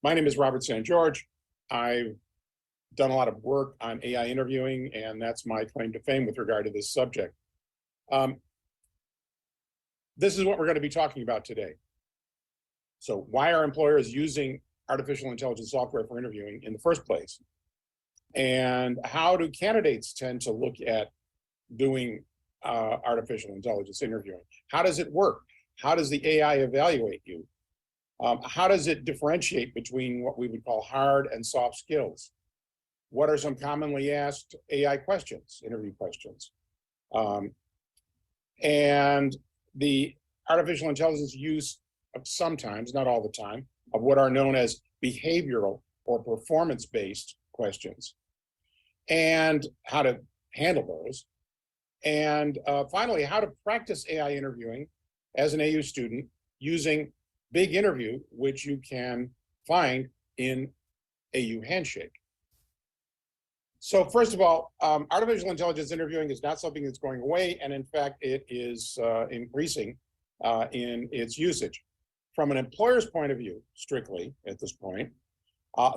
My name is Robert SanGeorge. I've done a lot of work on AI interviewing, and that's my claim to fame with regard to this subject. This is what we're going to be talking about today. So why are employers using artificial intelligence software for interviewing in the first place? And how do candidates tend to look at doing artificial intelligence interviewing? How does it work? How does the AI evaluate you? How does it differentiate between what we would call hard and soft skills? What are some commonly asked AI questions, interview questions? And the artificial intelligence use of sometimes, not all the time, of what are known as behavioral or performance-based questions, and how to handle those. And finally, how to practice AI interviewing as an AU student using Big Interview, which you can find in AU Handshake. So first of all, artificial intelligence interviewing is not something that's going away, and in fact, it is increasing in its usage. From an employer's point of view, strictly at this point,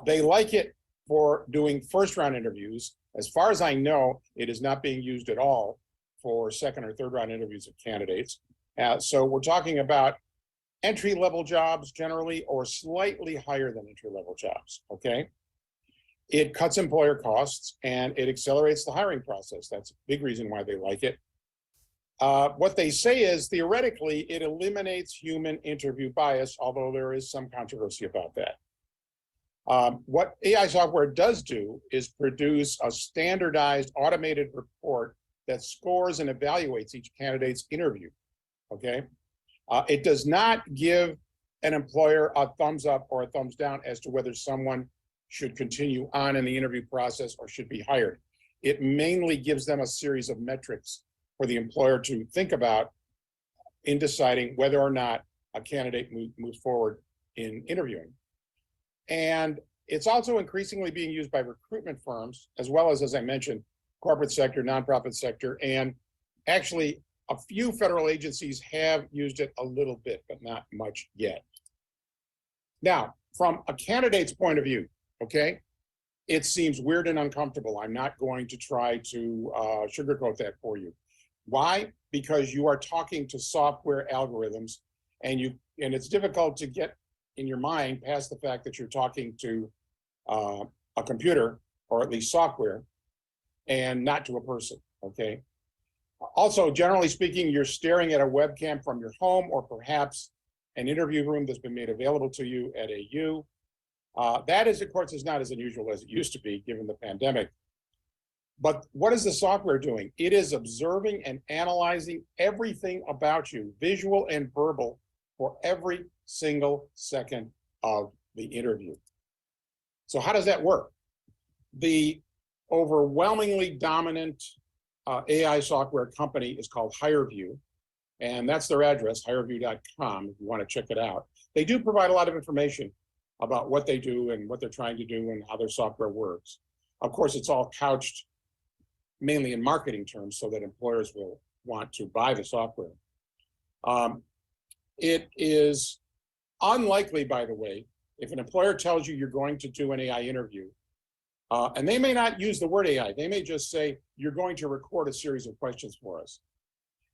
they like it for doing first-round interviews. As far as I know, it is not being used at all for second or third-round interviews of candidates. So we're talking about entry-level jobs generally, or slightly higher than entry-level jobs, okay? It cuts employer costs and it accelerates the hiring process. That's a big reason why they like it. What they say is, theoretically, it eliminates human interview bias, although there is some controversy about that. What AI software does do is produce a standardized automated report that scores and evaluates each candidate's interview, okay? It does not give an employer a thumbs up or a thumbs down as to whether someone should continue on in the interview process or should be hired. It mainly gives them a series of metrics for the employer to think about in deciding whether or not a candidate moves forward in interviewing. And it's also increasingly being used by recruitment firms, as well as I mentioned, corporate sector, nonprofit sector, and actually a few federal agencies have used it a little bit, but not much yet. Now, from a candidate's point of view, okay, it seems weird and uncomfortable. I'm not going to try to sugarcoat that for you. Why? Because you are talking to software algorithms, and it's difficult to get in your mind past the fact that you're talking to a computer, or at least software, and not to a person, okay? Also, generally speaking, you're staring at a webcam from your home, or perhaps an interview room that's been made available to you at AU. That is, of course, is not as unusual as it used to be given the pandemic. But what is the software doing? It is observing and analyzing everything about you, visual and verbal, for every single second of the interview. So how does that work? The overwhelmingly dominant AI software company is called HireVue, and that's their address, hirevue.com, if you want to check it out. They do provide a lot of information about what they do and what they're trying to do and how their software works. Of course, it's all couched mainly in marketing terms so that employers will want to buy the software. It is unlikely, by the way, if an employer tells you you're going to do an AI interview, and they may not use the word AI, they may just say, you're going to record a series of questions for us.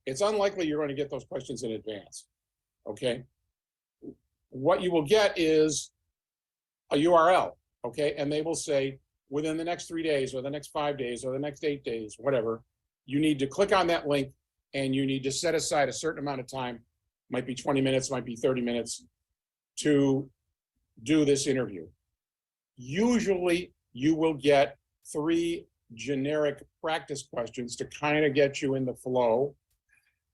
It's unlikely you're going to get those questions in advance, okay? What you will get is a URL, okay? And they will say, within the next 3 days, or the next 5 days, or the next 8 days, whatever, you need to click on that link, and you need to set aside a certain amount of time, might be 20 minutes, might be 30 minutes, to do this interview. Usually, you will get 3 generic practice questions to kind of get you in the flow,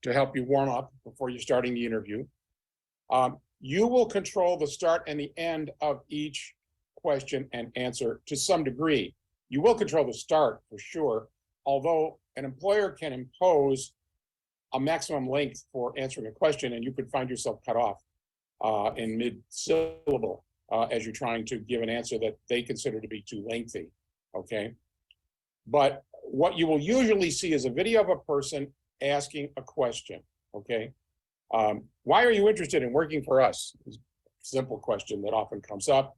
to help you warm up before you're starting the interview. You will control the start and the end of each question and answer to some degree. You will control the start for sure, although an employer can impose a maximum length for answering a question, and you could find yourself cut off in mid-syllable as you're trying to give an answer that they consider to be too lengthy, okay? But what you will usually see is a video of a person asking a question, okay? Why are you interested in working for us? Simple question that often comes up.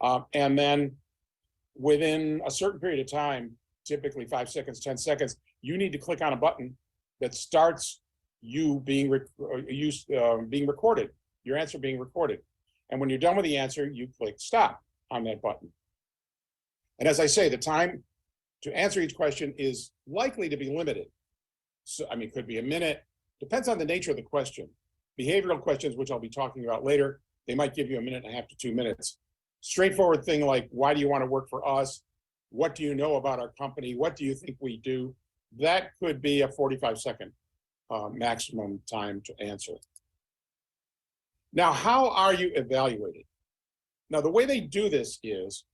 And then within a certain period of time, typically 5 seconds, 10 seconds, you need to click on a button that starts you being being recorded, your answer being recorded. And when you're done with the answer, you click stop on that button. And as I say, the time to answer each question is likely to be limited. So, I mean, it could be a minute, depends on the nature of the question. Behavioral questions, which I'll be talking about later, they might give you 1.5 to 2 minutes. Straightforward thing like, why do you want to work for us? What do you know about our company? What do you think we do? That could be a 45-second maximum time to answer. Now, how are you evaluated? Now, the way they do this is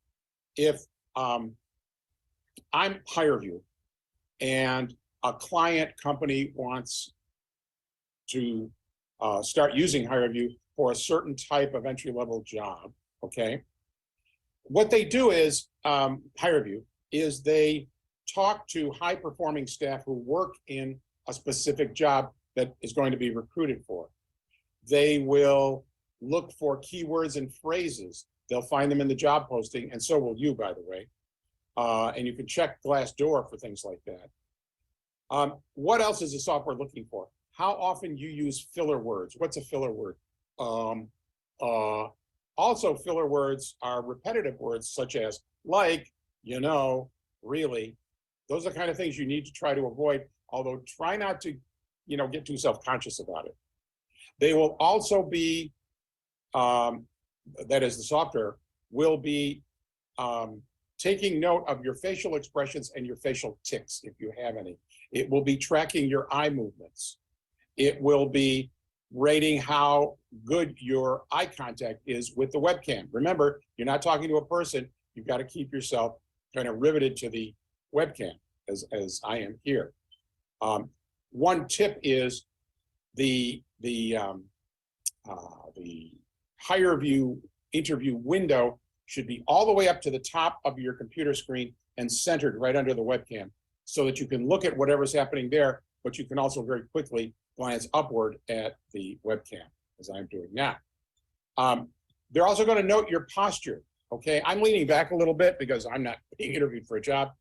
if I'm HireVue and a client company wants to start using HireVue for a certain type of entry-level job, okay? What they do is, HireVue, is they talk to high-performing staff who work in a specific job that is going to be recruited for. They will look for keywords and phrases. They'll find them in the job posting, and so will you, by the way. And you can check Glassdoor for things like that. What else is the software looking for? How often you use filler words. What's a filler word? Also, filler words are repetitive words such as like, you know, really. Those are the kind of things you need to try to avoid, although try not to, you know, get too self-conscious about it. They will also be, that is the software, will be taking note of your facial expressions and your facial tics, if you have any. It will be tracking your eye movements. It will be rating how good your eye contact is with the webcam. Remember, you're not talking to a person. You've got to keep yourself kind of riveted to the webcam, as I am here. One tip is the HireVue interview window should be all the way up to the top of your computer screen and centered right under the webcam so that you can look at whatever's happening there, but you can also very quickly glance upward at the webcam, as I'm doing now. They're also going to note your posture, okay? I'm leaning back a little bit because I'm not being interviewed for a job.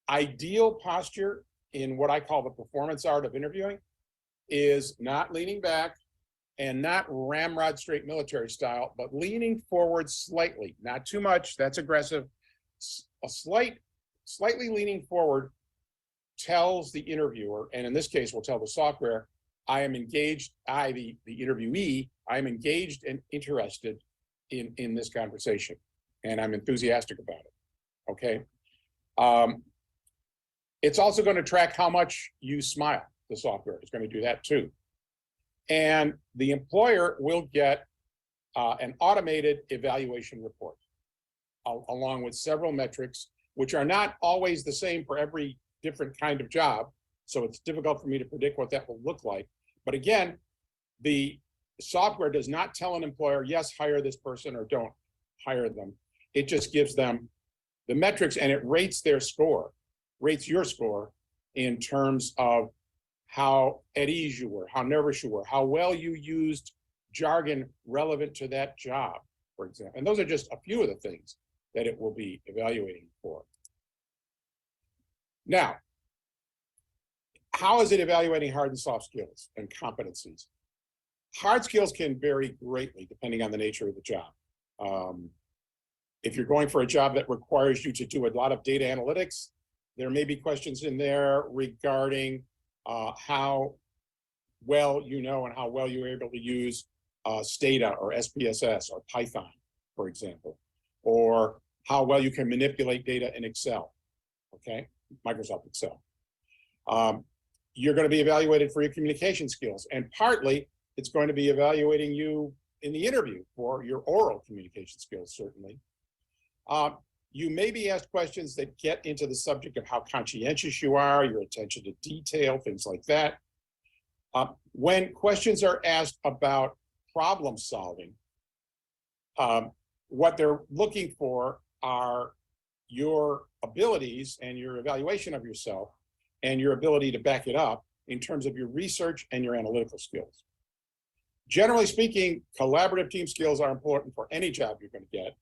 Ideal posture in what I call the performance art of interviewing is not leaning back and not ramrod straight military style, but leaning forward slightly, not too much, that's aggressive. Slightly leaning forward tells the interviewer, and in this case, will tell the software, I am engaged, the interviewee, I am engaged and interested in this conversation, and I'm enthusiastic about it, okay? It's also going to track how much you smile. The software is going to do that too. And the employer will get an automated evaluation report along with several metrics, which are not always the same for every different kind of job. So it's difficult for me to predict what that will look like. But again, the software does not tell an employer, yes, hire this person or don't hire them. It just gives them the metrics and it rates their score, rates your score in terms of how at ease you were, how nervous you were, how well you used jargon relevant to that job, for example. And those are just a few of the things that it will be evaluating for. Now, how is it evaluating hard and soft skills and competencies? Hard skills can vary greatly depending on the nature of the job. If you're going for a job that requires you to do a lot of data analytics, there may be questions in there regarding how well you know and how well you're able to use Stata or SPSS or Python, for example, or how well you can manipulate data in Excel, okay? Microsoft Excel. You're going to be evaluated for your communication skills, and partly it's going to be evaluating you in the interview for your oral communication skills, certainly. You may be asked questions that get into the subject of how conscientious you are, your attention to detail, things like that. When questions are asked about problem solving, what they're looking for are your abilities and your evaluation of yourself and your ability to back it up in terms of your research and your analytical skills. Generally speaking, collaborative team skills are important for any job you're going to get.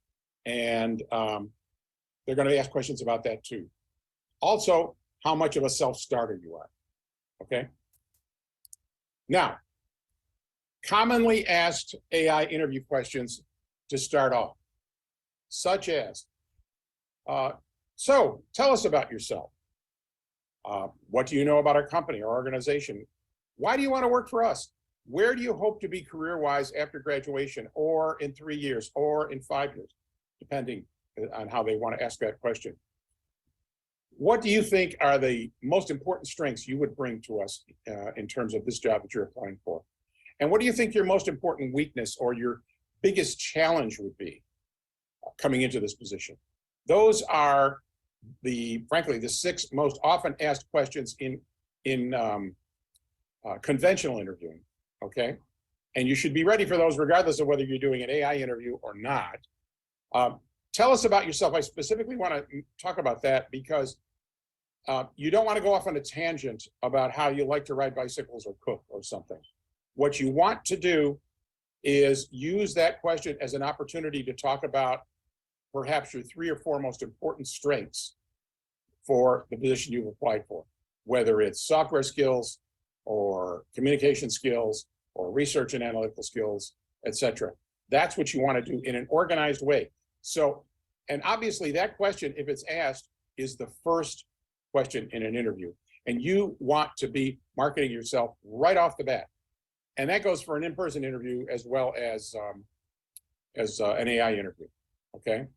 And they're going to ask questions about that too. Also, how much of a self-starter you are, okay? Now, commonly asked AI interview questions to start off, such as, so tell us about yourself. What do you know about our company or organization? Why do you want to work for us? Where do you hope to be career-wise after graduation, or in 3 years, or in 5 years, depending on how they want to ask that question. What do you think are the most important strengths you would bring to us in terms of this job that you're applying for? And what do you think your most important weakness or your biggest challenge would be coming into this position? Those are frankly, the 6 most often asked questions in conventional interviewing, okay? And you should be ready for those regardless of whether you're doing an AI interview or not. Tell us about yourself. I specifically want to talk about that because you don't want to go off on a tangent about how you like to ride bicycles or cook or something. What you want to do is use that question as an opportunity to talk about perhaps your 3 or 4 most important strengths for the position you've applied for, whether it's software skills or communication skills or research and analytical skills, etc. That's what you want to do in an organized way. So, and obviously that question, if it's asked, is the first question in an interview. And you want to be marketing yourself right off the bat. And that goes for an in-person interview as well as an AI interview, okay?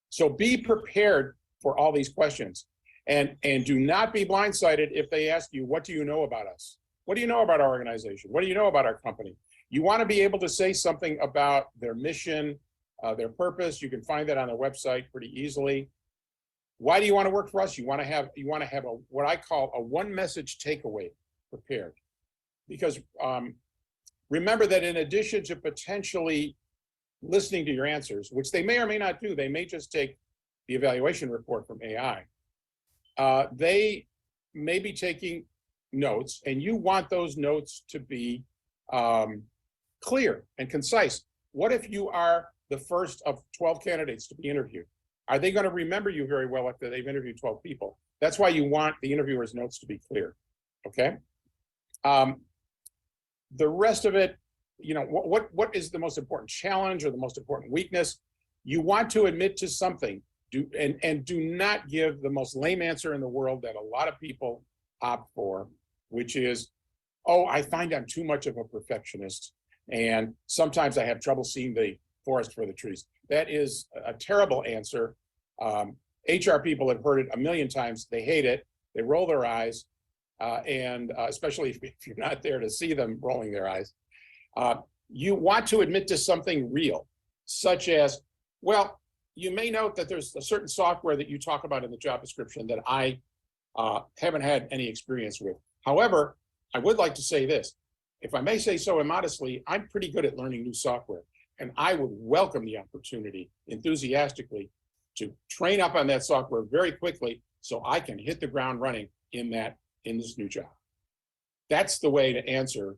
So be prepared for all these questions. And do not be blindsided if they ask you, what do you know about us? What do you know about our organization? What do you know about our company? You want to be able to say something about their mission, their purpose. You can find that on their website pretty easily. Why do you want to work for us? You want to have what I call a one message takeaway prepared. Because remember that in addition to potentially listening to your answers, which they may or may not do, they may just take the evaluation report from AI. They may be taking notes, and you want those notes to be clear and concise. What if you are the first of 12 candidates to be interviewed? Are they going to remember you very well after they've interviewed 12 people? That's why you want the interviewer's notes to be clear, okay? The rest of it, you know, what is the most important challenge or the most important weakness? You want to admit to something. And do not give the most lame answer in the world that a lot of people opt for, which is, oh, I find I'm too much of a perfectionist, and sometimes I have trouble seeing the forest for the trees. That is a terrible answer. HR people have heard it a million times. They hate it. They roll their eyes, and especially if you're not there to see them rolling their eyes. You want to admit to something real, such as, well, you may note that there's a certain software that you talk about in the job description that I haven't had any experience with. However, I would like to say this. If I may say so immodestly, I'm pretty good at learning new software, and I would welcome the opportunity enthusiastically to train up on that software very quickly so I can hit the ground running in this new job. That's the way to answer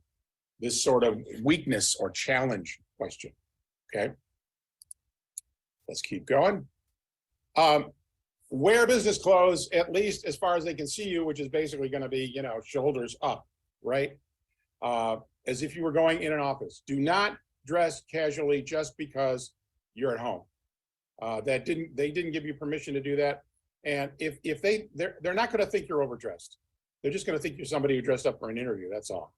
this sort of weakness or challenge question, okay? Let's keep going. Wear business clothes, at least as far as they can see you, which is basically going to be, you know, shoulders up, right? As if you were going in an office. Do not dress casually just because you're at home. They didn't give you permission to do that. And if they're not going to think you're overdressed. They're just going to think you're somebody who dressed up for an interview. That's all.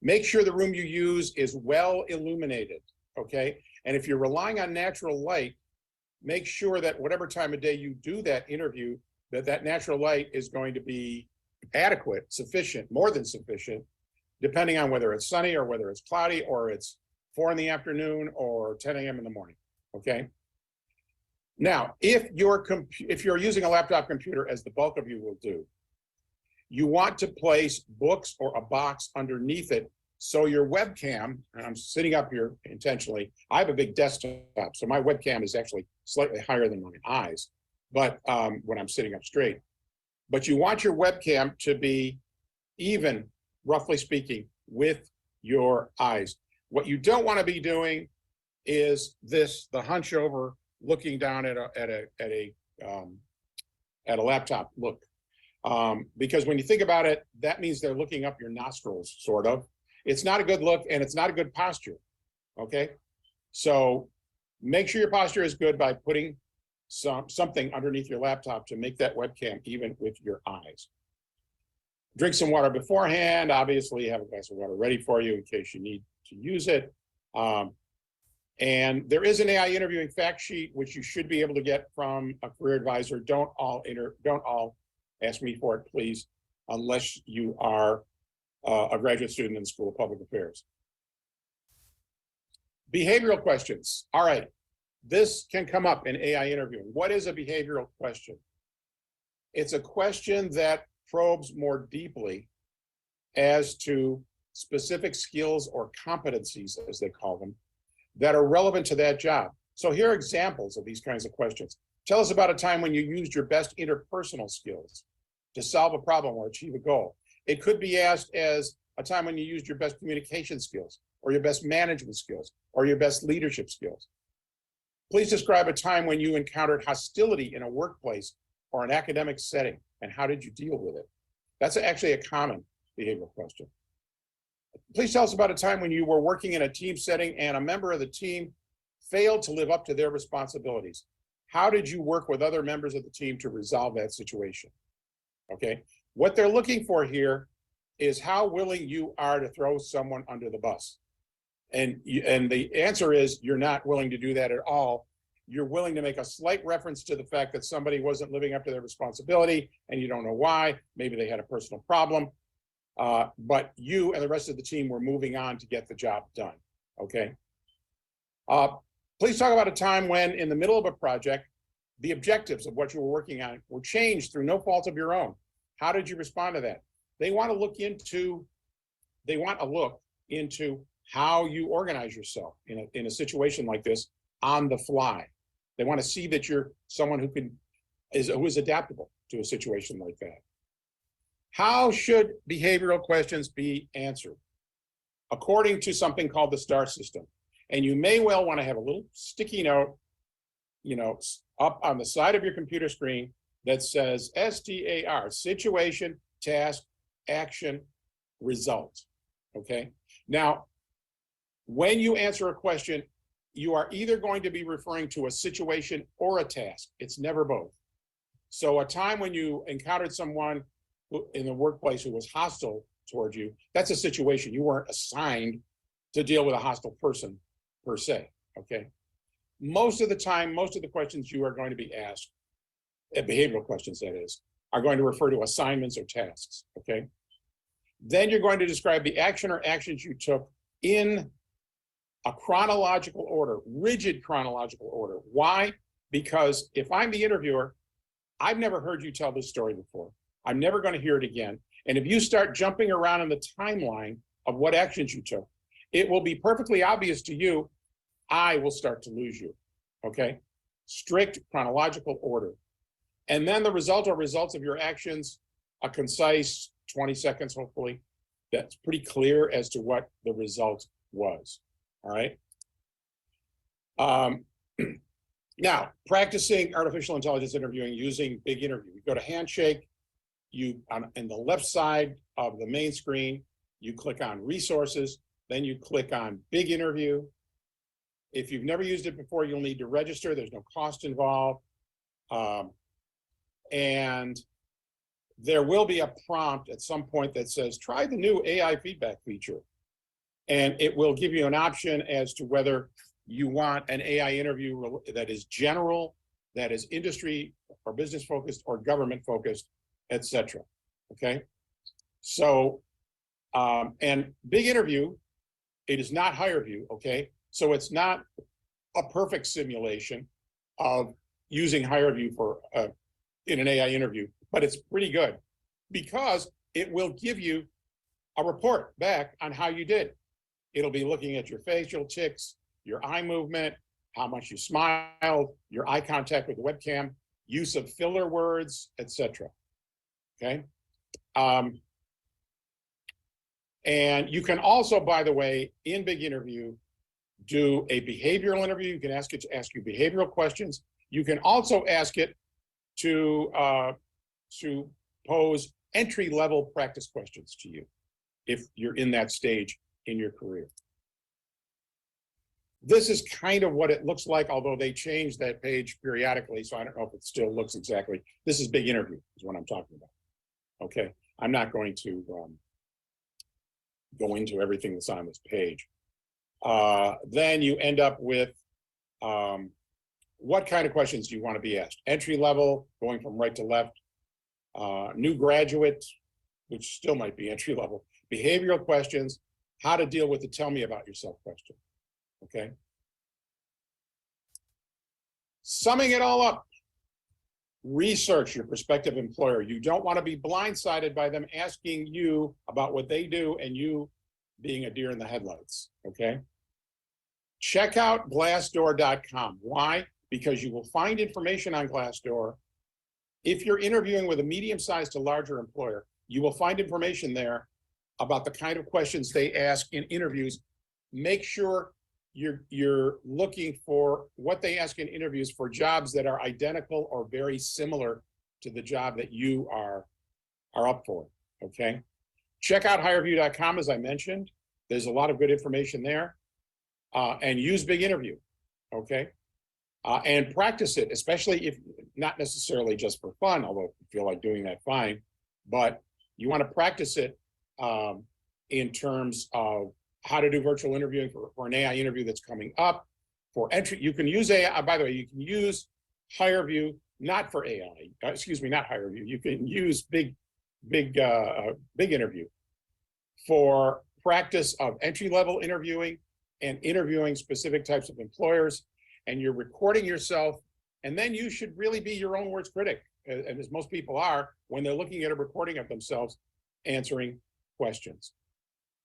Make sure the room you use is well illuminated, okay? And if you're relying on natural light, make sure that whatever time of day you do that interview, that natural light is going to be adequate, sufficient, more than sufficient, depending on whether it's sunny or whether it's cloudy or it's 4 in the afternoon or 10 a.m. in the morning, okay? Now, if you're using a laptop computer, as the bulk of you will do, you want to place books or a box underneath it so your webcam, and I'm sitting up here intentionally, I have a big desktop, so my webcam is actually slightly higher than my eyes, but when I'm sitting up straight. But you want your webcam to be even, roughly speaking, with your eyes. What you don't want to be doing is this, the hunch over, looking down at a laptop look. Because when you think about it, that means they're looking up your nostrils, sort of. It's not a good look, and it's not a good posture, okay? So make sure your posture is good by putting something underneath your laptop to make that webcam even with your eyes. Drink some water beforehand. Obviously, have a glass of water ready for you in case you need to use it. And there is an AI interviewing fact sheet, which you should be able to get from a career advisor. Don't all ask me for it, please, unless you are a graduate student in the School of Public Affairs. Behavioral questions. All right, this can come up in AI interviewing. What is a behavioral question? It's a question that probes more deeply as to specific skills or competencies, as they call them, that are relevant to that job. So here are examples of these kinds of questions. Tell us about a time when you used your best interpersonal skills to solve a problem or achieve a goal. It could be asked as a time when you used your best communication skills, or your best management skills, or your best leadership skills. Please describe a time when you encountered hostility in a workplace or an academic setting, and how did you deal with it? That's actually a common behavioral question. Please tell us about a time when you were working in a team setting and a member of the team failed to live up to their responsibilities. How did you work with other members of the team to resolve that situation? Okay, what they're looking for here is how willing you are to throw someone under the bus. And the answer is you're not willing to do that at all. You're willing to make a slight reference to the fact that somebody wasn't living up to their responsibility and you don't know why. Maybe they had a personal problem, but you and the rest of the team were moving on to get the job done, okay? Please talk about a time when in the middle of a project, the objectives of what you were working on were changed through no fault of your own. How did you respond to that? They want a look into how you organize yourself in a situation like this on the fly. They want to see that you're someone who is adaptable to a situation like that. How should behavioral questions be answered? According to something called the STAR system. And you may well want to have a little sticky note, up on the side of your computer screen that says STAR, situation, task, action, result, okay? Now, when you answer a question, you are either going to be referring to a situation or a task. It's never both. So a time when you encountered someone in the workplace who was hostile towards you, that's a situation. You weren't assigned to deal with a hostile person per se, okay? Most of the time, most of the questions you are going to be asked, behavioral questions that is, are going to refer to assignments or tasks, okay? Then you're going to describe the action or actions you took in a chronological order, rigid chronological order. Why? Because if I'm the interviewer, I've never heard you tell this story before. I'm never going to hear it again. And if you start jumping around in the timeline of what actions you took, it will be perfectly obvious to you, I will start to lose you, okay? Strict chronological order. And then the result or results of your actions, a concise 20 seconds, hopefully, that's pretty clear as to what the result was, all right? Now, practicing artificial intelligence interviewing using Big Interview. You go to Handshake, in the left side of the main screen, you click on Resources, then you click on Big Interview. If you've never used it before, you'll need to register. There's no cost involved. And there will be a prompt at some point that says, try the new AI feedback feature. And it will give you an option as to whether you want an AI interview that is general, that is industry or business focused or government focused, etc. Okay. So, and Big Interview, it is not HireVue, okay? So it's not a perfect simulation of using HireVue for in an AI interview, but it's pretty good because it will give you a report back on how you did. It'll be looking at your facial tics, your eye movement, how much you smiled, your eye contact with the webcam, use of filler words, etc. Okay. And you can also, by the way, in Big Interview, do a behavioral interview. You can ask it to ask you behavioral questions. You can also ask it to pose entry-level practice questions to you if you're in that stage in your career. This is kind of what it looks like, although they change that page periodically, so I don't know if it still looks exactly. This is Big Interview, is what I'm talking about. Okay, I'm not going to go into everything that's on this page. Then you end up with what kind of questions do you want to be asked? Entry level, going from right to left, new graduate, which still might be entry level, behavioral questions, how to deal with the tell me about yourself question. Okay. Summing it all up, research your prospective employer. You don't want to be blindsided by them asking you about what they do and you being a deer in the headlights. Okay. Check out Glassdoor.com. Why? Because you will find information on Glassdoor. If you're interviewing with a medium-sized to larger employer, you will find information there about the kind of questions they ask in interviews. Make sure you're looking for what they ask in interviews for jobs that are identical or very similar to the job that you are up for, okay? Check out HireView.com, as I mentioned. There's a lot of good information there. And use Big Interview, okay? And practice it, especially if not necessarily just for fun, although if you feel like doing that, fine. But you want to practice it in terms of how to do virtual interviewing for an AI interview that's coming up. For entry, you can use AI, by the way, you can use HireView, not for AI, excuse me, not HireView. You can use Big Interview for practice of entry-level interviewing and interviewing specific types of employers, and you're recording yourself, and then you should really be your own worst critic, and as most people are, when they're looking at a recording of themselves answering questions.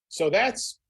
So that's